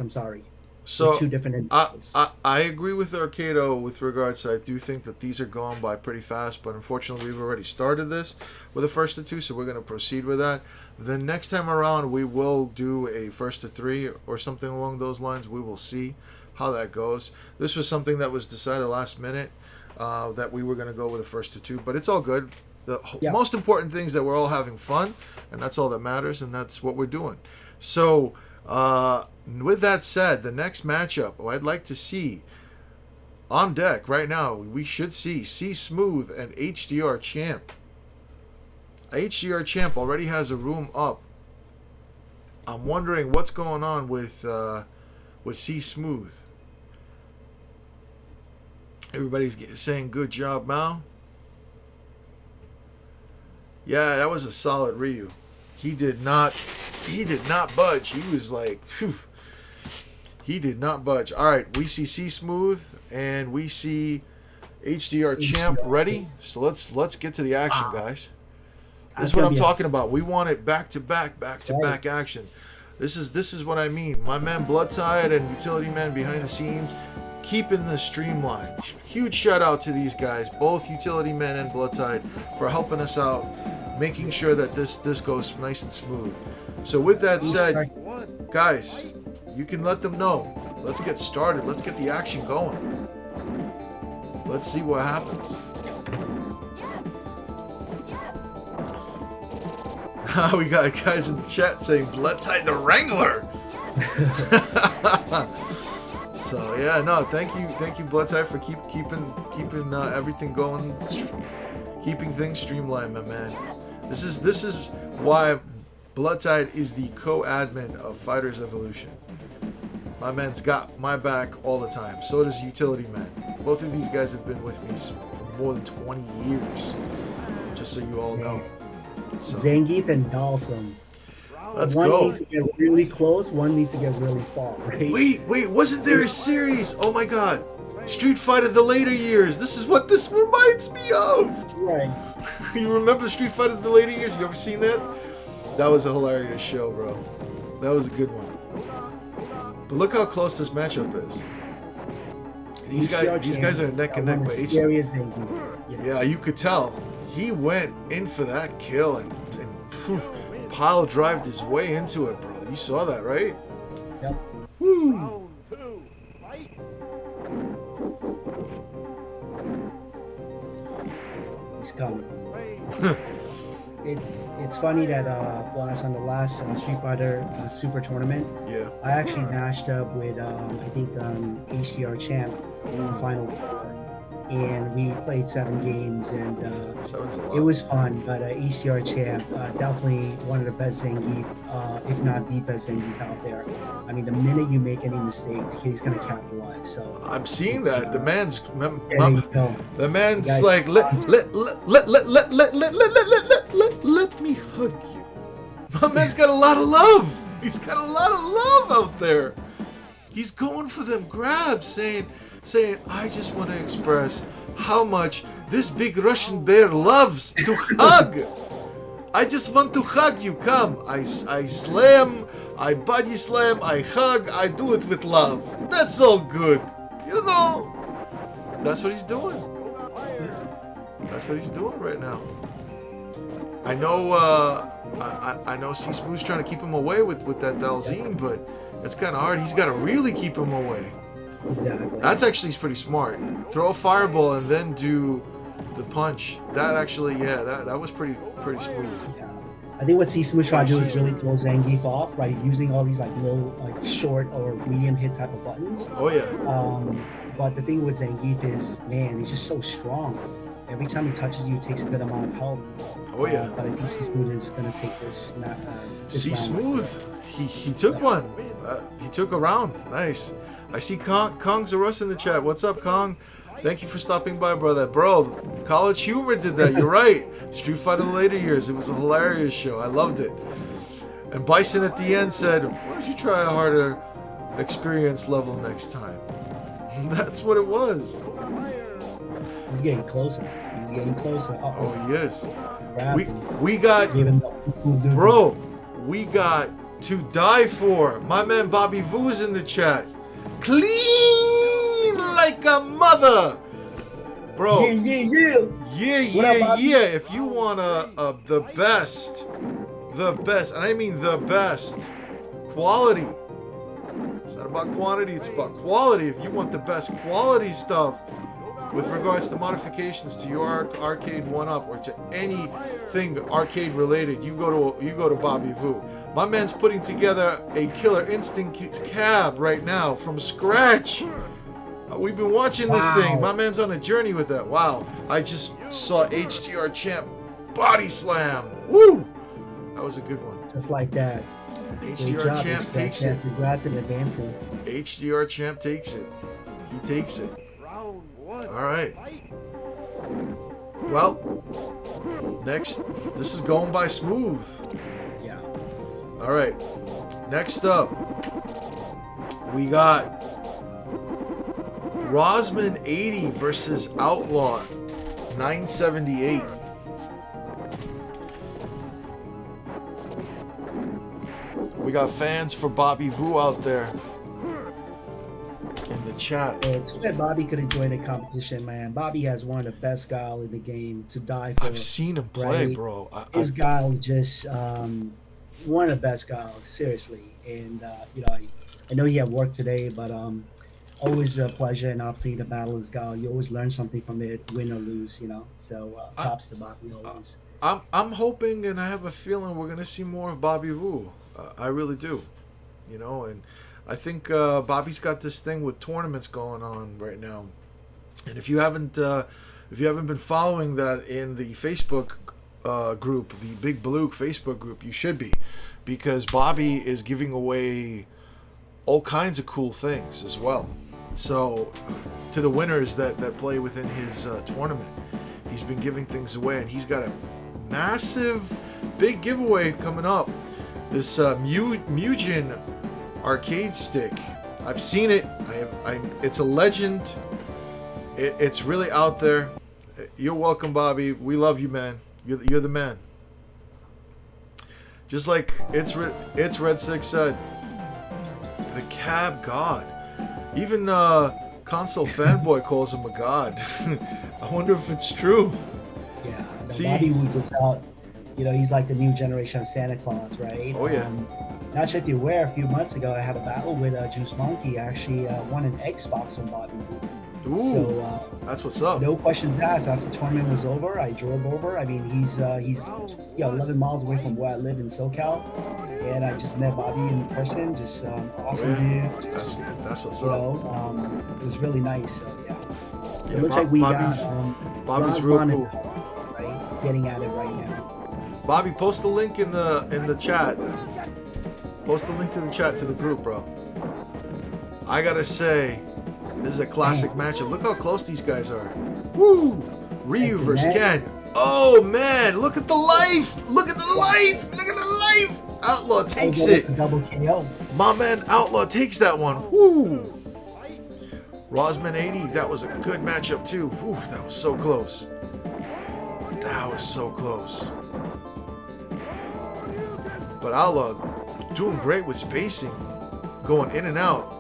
I'm sorry, with So two different I, individuals. I agree with Arcado with regards to I do think that these are going by pretty fast, but unfortunately we've already started this with the first to two, so we're going to proceed with that. The next time around we will do a first to three or something along those lines. We will see how that goes. This was something that was decided last minute that we were going to go with the first to two, but it's all good. The Yeah, most important thing is that we're all having fun, and that's all that matters, and that's what we're doing. So, with that said, the next matchup I'd like to see on deck right now, we should see C Smooth and HDR Champ. HDR Champ already has a room up. I'm wondering what's going on with C Smooth. Everybody's saying good job, Mao. Yeah, that was a solid Ryu. He did not budge. He was like, phew. He did not budge. All right, we see C Smooth and we see HDR Champ ready. So let's get to the action, guys. This is what I'm talking about. We want it back to back action. This is what I mean. My man Bloodtide and Utility Man behind the scenes, keeping this streamlined. Huge shout out to these guys, both Utility Man and Bloodtide, for helping us out, making sure that this goes nice and smooth. So with that said, guys, you can let them know. Let's get started. Let's get the action going. Let's see what happens. We got guys in the chat saying Bloodtide the Wrangler. So yeah, no, thank you, Bloodtide, for keeping everything going, keeping things streamlined, my man. This is why Bloodtide is the co-admin of Fighters Evolution. My man's got my back all the time. So does Utility Man. Both of these guys have been with me for more than 20 years. Just so you all know. So, Zangief and Dalsum. let's One go. needs to get really close. One needs to get really far. Right? Wait, wasn't there a series? Oh my god. Street Fighter the later years. This is what this reminds me of. Right. You remember Street Fighter the later years? You ever seen that? That was a hilarious show, bro. That was a good one. But look how close this matchup is. These guys are neck and neck. But Scariest Zangief. yeah, you could tell. He went in for that kill and pile drived his way into it, bro. You saw that, right? Yep. Woo. He's coming. It's funny that Blast on the last Street Fighter Super Tournament, Yeah. I actually matched up with I think HDR Champ in the Final Four, and we played 7 games, and Seven's a lot. it was fun. But HDR Champ, definitely one of the best Zangief, if not the best Zangief out there. I mean, the minute you make any mistakes, he's gonna capitalize. So I'm seeing that. The man's there you go. the man's Guys, like let me hug you. My man's got a lot of love. He's got a lot of love out there. He's going for them grabs, saying I just want to express how much this big Russian bear loves to hug. I just want to hug you. Come. I slam, I body slam, I hug, I do it with love. That's all good. You know. That's what he's doing. That's what he's doing right now. I know I know C Smooth's trying to keep him away with that Dalzine, but it's kind of hard. He's got to really keep him away. Exactly. That's actually pretty smart. Throw a fireball and then do the punch. That actually, yeah, that was pretty smooth. Yeah. I think what C Smooth trying to do is really throw Zangief off, right? Using all these like low, like short or medium hit type of buttons. Oh yeah. But the thing with Zangief is, man, he's just so strong. Every time he touches you, it takes a good amount of health. Oh yeah. But I think C Smooth is gonna take this. C round. Smooth. He took one. He took a round. Nice. I see Kong Zarus in the chat. What's up, Kong? Thank you for stopping by, brother. Bro, College Humor did that. You're right. Street Fighter the later years. It was a hilarious show. I loved it. And Bison at the end said, why don't you try a harder experience level next time? That's what it was. He's getting closer. He's getting closer. Oh, he is. Grab We got... him. Bro, we got To Die For. My man Bobby Vu's in the chat. Clean like a mother. Bro. Yeah. If you want the best, and I mean the best quality. It's not about quantity, it's about quality. If you want the best quality stuff with regards to modifications to your Arcade1up or to anything arcade related, you go to Bobby Vu. My man's putting together a Killer Instinct cab right now from scratch. We've been watching this thing. My man's on a journey with that. Wow. I just saw HDR Champ body slam. Woo! That was a good one. Just like that. And HDR Champ takes it. Congrats on advancing. HDR Champ takes it. He takes it. All right. Well, next, this is going by smooth. Yeah. All right. Next up, we got Rosman 80 versus Outlaw 978. We got fans for Bobby Vu out there in the chat. It's good Bobby could enjoy the competition, man. Bobby has one of the best guile in the game to die for. I've seen him play, right? bro. His guile is just one of the best guile, seriously. And I know he had work today, but always a pleasure and opportunity to battle his guile. You always learn something from it, win or lose, So props to Bobby always. I'm hoping and I have a feeling we're gonna see more of Bobby Vu. I really do, and I think Bobby's got this thing with tournaments going on right now. And if you haven't been following that in the Facebook group, the Big Blue Facebook group, you should be, because Bobby is giving away all kinds of cool things as well. So to the winners that play within his tournament, he's been giving things away, and he's got a massive big giveaway coming up. This Mugen arcade stick. I've seen it. It's a legend. It's really out there. You're welcome, Bobby. We love you, man. You're the man. Just like it's Red Six said, the cab god. Even console fanboy calls him a god. I wonder if it's true. Yeah, Bobby was out. He's like the new generation of Santa Claus, right? Oh yeah. Not sure if you're aware, a few months ago I had a battle with Juice Monkey. Actually won an Xbox from Bobby. Ooh, so that's what's up. No questions asked. After the tournament was over, I drove over. I mean, he's 11 miles away from where I live in SoCal, and I just met Bobby in person. Just awesome dude. That's what's up. It was really nice. So yeah. Yeah, it looks like we Bobby's real cool. Right, getting at it right now. Bobby, post the link in the chat. Post the link to the chat to the group, bro. I gotta say, this is a classic matchup. Look how close these guys are. Woo! Ryu versus Ken. Oh man, look at the life! Look at the life! Look at the life! Outlaw takes it. Double KO. My man Outlaw takes that one. Woo! Rosman 80, that was a good matchup too. Whew, that was so close. That was so close. But Outlaw doing great with spacing, going in and out,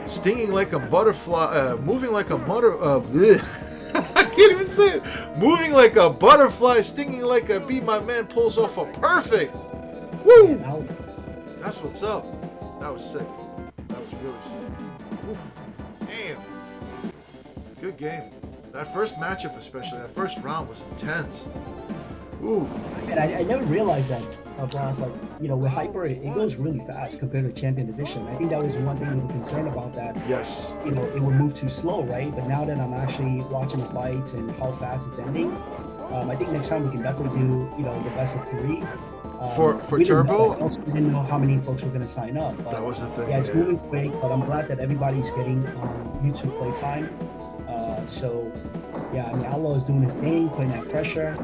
stinging like a butterfly, moving like a I can't even say it. Moving like a butterfly, stinging like a bee. My man pulls off a perfect. Woo! That's what's up. That was sick. That was really sick. Woo. Damn. Good game. That first matchup, especially that first round, was intense. Ooh. Man, I never realized that. Bronze, with Hyper, it goes really fast compared to Champion Edition. I think that was one thing we were concerned about, that yes, it would move too slow, right? But now that I'm actually watching the fights and how fast it's ending, I think next time we can definitely do the best of 3. For Turbo, we didn't know how many folks were going to sign up. But that was the thing. Yeah, it's moving quick, but I'm glad that everybody's getting YouTube playtime. So yeah, I mean, Outlaw is doing his thing, putting that pressure.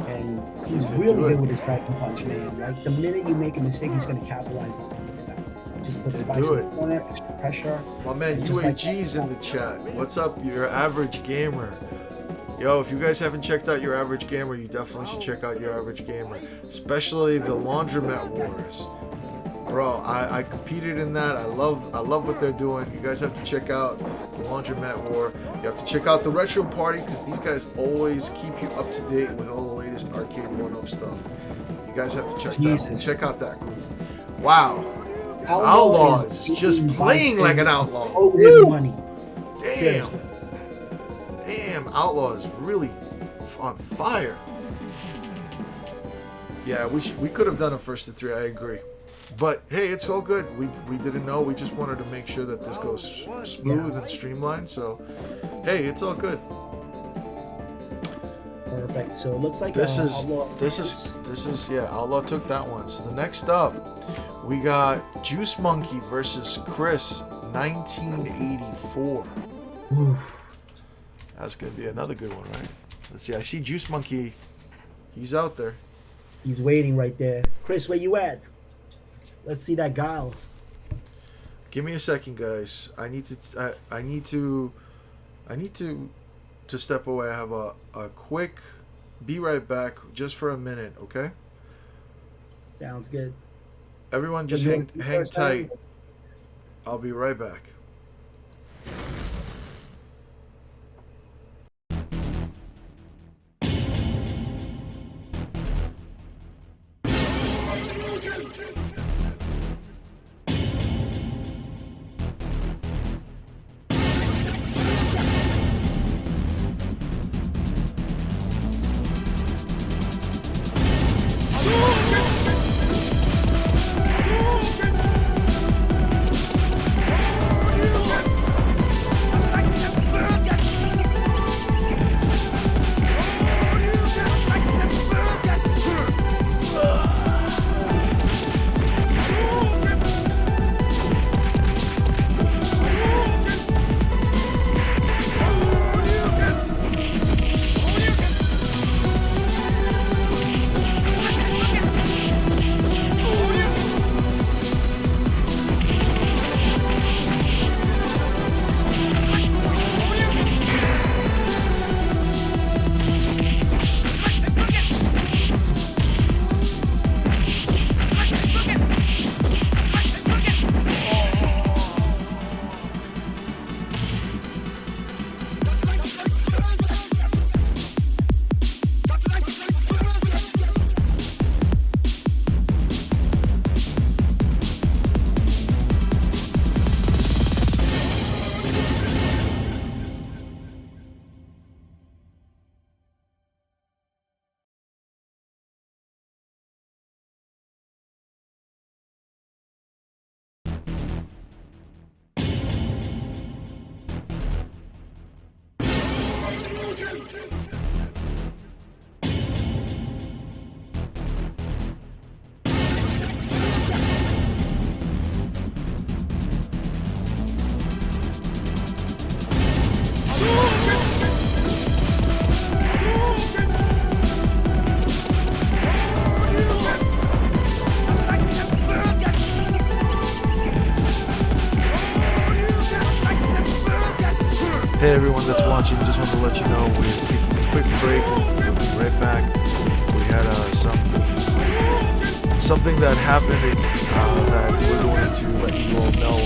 And he's really good with his Dragon Punch, man. Like, the minute you make a mistake, he's going to capitalize on it. Just put Spice in the corner, extra pressure. My man UAG's in the chat. What's up, your average gamer? Yo, if you guys haven't checked out Your Average Gamer, you definitely should check out Your Average Gamer, especially the Laundromat Wars. Bro, I competed in that. I love what they're doing. You guys have to check out the Laundromat War. You have to check out the Retro Party because these guys always keep you up to date with all the latest Arcade1up stuff. You guys have to check out that group. Wow, Outlaw is just playing like an outlaw. Oh, money. Damn. Damn, Outlaw is really on fire. Yeah, we could have done a first to 3. I agree. But hey, it's all good. We didn't know. We just wanted to make sure that this goes smooth and streamlined. So hey, it's all good. Perfect. So it looks like this is yeah. Outlaw took that one. So the next up, we got Juice Monkey versus Chris, 1984. Oof. That's gonna be another good one, right? Let's see. I see Juice Monkey. He's out there. He's waiting right there. Chris, where you at? Let's see that guile. Give me a second, guys. I need to step away. I have a quick. Be right back, just for a minute, okay? Sounds good. Everyone, just hang tight. I'll be right back. Hey everyone that's watching, just wanted to let you know we're taking a quick break. We'll be right back. We had something that happened that we're going to let you all know.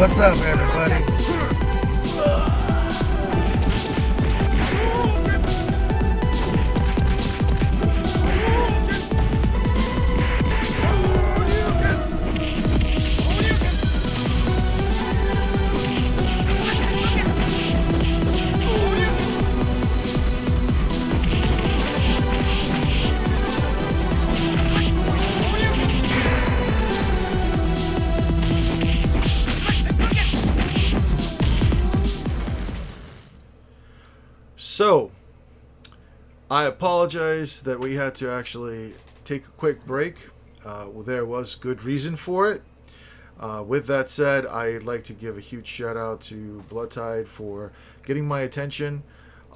What's up, everybody? So, I apologize that we had to actually take a quick break. There was good reason for it. With that said, I'd like to give a huge shout out to Blood Tide for getting my attention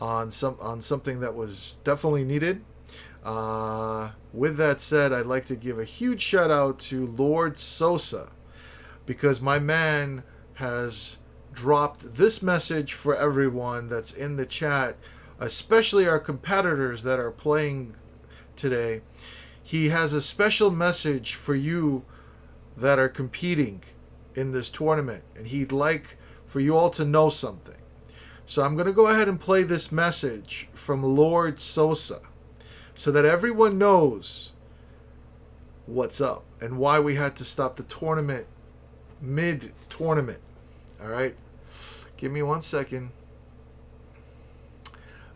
on something that was definitely needed. With that said, I'd like to give a huge shout out to Lord Sosa, because my man has dropped this message for everyone that's in the chat, especially our competitors that are playing today. He has a special message for you that are competing in this tournament, and he'd like for you all to know something. So I'm going to go ahead and play this message from Lord Sosa so that everyone knows what's up and why we had to stop the tournament mid-tournament. All right, give me 1 second.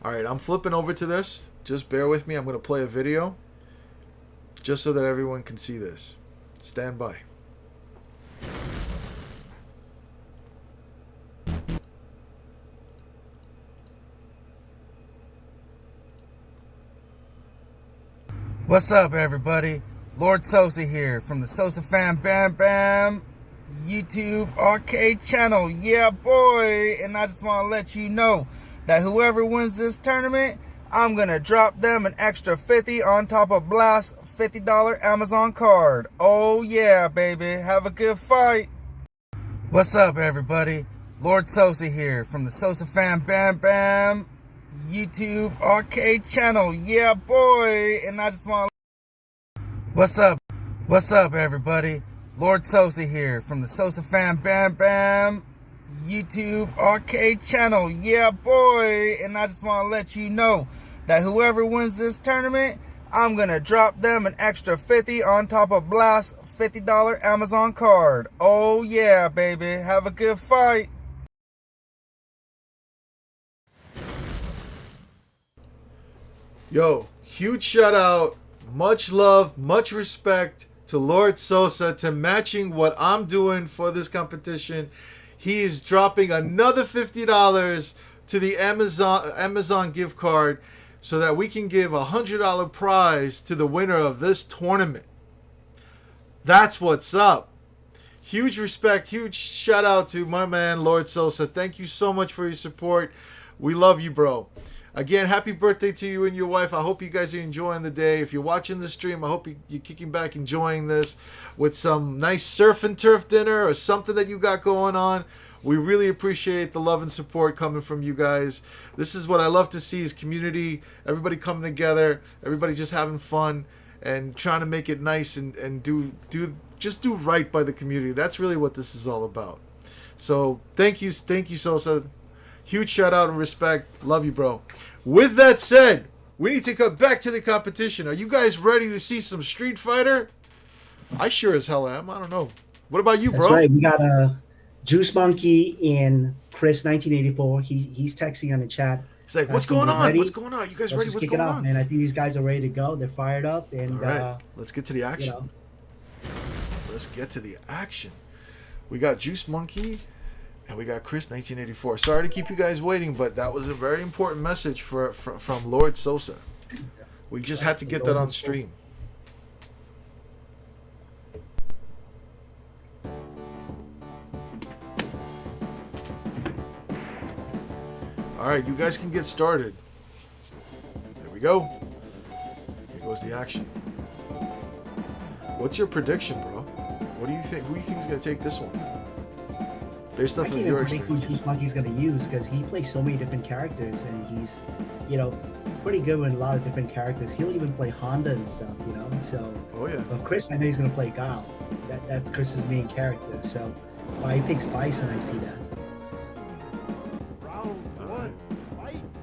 All right, I'm flipping over to this. Just bear with me. I'm going to play a video just so that everyone can see this. Stand by. What's up, everybody? Lord Sosa here from the Sosa Fan Bam Bam YouTube arcade channel. Yeah, boy. And I just want to let you know that whoever wins this tournament, I'm going to drop them an extra 50 on top of Blast $50 Amazon card. Oh, yeah, baby. Have a good fight. What's up, everybody? Lord Sosa here from the Sosa Fan Bam Bam YouTube arcade channel. Yeah, boy. And I just want to... What's up, everybody? Lord Sosa here from the Sosa Fan Bam Bam YouTube arcade channel. Yeah, boy. And I just want to let you know that whoever wins this tournament, I'm going to drop them an extra 50 on top of Blast $50 Amazon card. Oh, yeah, baby. Have a good fight. Yo, huge shout out, much love, much respect to Lord Sosa, to matching what I'm doing for this competition. He is dropping another $50 to the Amazon gift card so that we can give a $100 prize to the winner of this tournament. That's what's up. Huge respect, huge shout out to my man Lord Sosa. Thank you so much for your support. We love you, bro. Again, happy birthday to you and your wife. I hope you guys are enjoying the day. If you're watching the stream, I hope you're kicking back, enjoying this with some nice surf and turf dinner or something that you got going on. We really appreciate the love and support coming from you guys. This is what I love to see, is community, everybody coming together, everybody just having fun and trying to make it nice and do right by the community. That's really what this is all about. So thank you, Sosa. Huge shout out and respect. Love you, bro. With that said, we need to come back to the competition. Are you guys ready to see some Street Fighter? I sure as hell am. I don't know. What about you, bro? That's right. We got Juice Monkey and Chris 1984. He's texting on the chat. He's like, what's going on? What's going on? You guys ready? What's going on? And I think these guys are ready to go. They're fired up. And all right, let's get to the action. You know. Let's get to the action. We got Juice Monkey and we got Chris 1984. Sorry to keep you guys waiting, but that was a very important message from Lord Sosa. We just had to get that on stream. All right, you guys can get started. There we go. Here goes the action. What's your prediction, bro? What do you think? Who do you think is going to take this one? Based off of your experience. I can't even predict who Juice Monkey's going to use, because he plays so many different characters, and he's, pretty good with a lot of different characters. He'll even play Honda and stuff, So. Oh yeah. But Chris, I know he's going to play Guile. That's Chris's main character. So, Well, he picks Bison. I see that.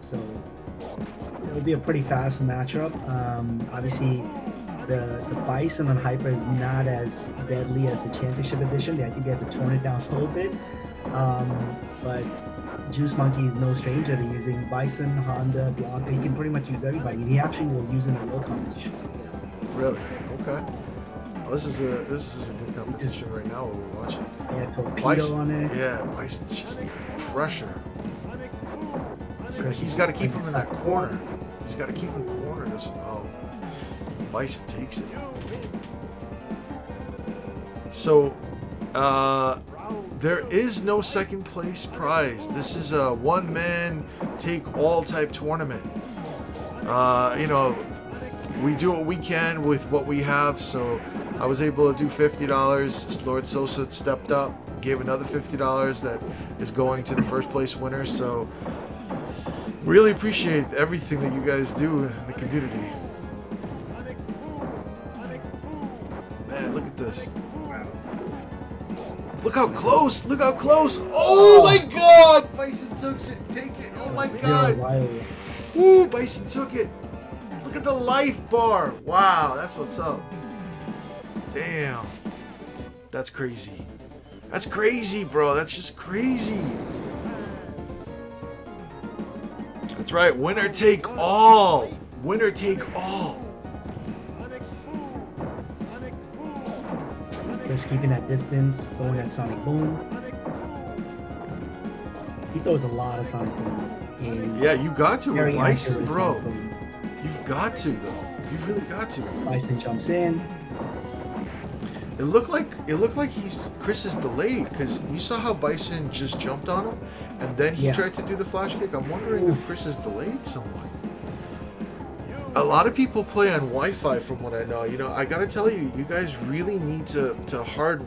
So it'll be a pretty fast matchup. Obviously, the Bison on Hyper is not as deadly as the Championship Edition. I think they have to tone it down a little bit. But Juice Monkey is no stranger to using Bison, Honda, Blanca. He can pretty much use everybody. He actually will use in a real competition. Really? Okay. Well, this is a good competition right now. What we're watching. Yeah, Torpedo Bison, on it. yeah, Bison's just pressure. He's got to keep him in that corner. He's got to keep him cornered. Bison takes it. So, there is no second place prize. This is a one-man take-all type tournament. We do what we can with what we have. So I was able to do $50. Lord Sosa stepped up, gave another $50 that is going to the first place winner. So really appreciate everything that you guys do in the community. Man, look at this. Look how close! Look how close! Oh my God! Bison took it. Take it! Oh my God! Woo! Bison took it. Look at the life bar. Wow, that's what's up. Damn. That's crazy. That's crazy, bro. That's just crazy. That's right. Winner take all. Winner take all. Just keeping that distance, throwing that Sonic Boom. He throws a lot of Sonic Boom. And Yeah, you got to with very Bison, accurate bro. Sonic Boom. You've got to, though. You really got to. Bison jumps in. It looked like Chris is delayed, because you saw how Bison just jumped on him, and then he tried to do the flash kick. I'm wondering if Chris is delayed somewhat. A lot of people play on Wi-Fi, from what I know. I gotta tell you, you guys really need to hard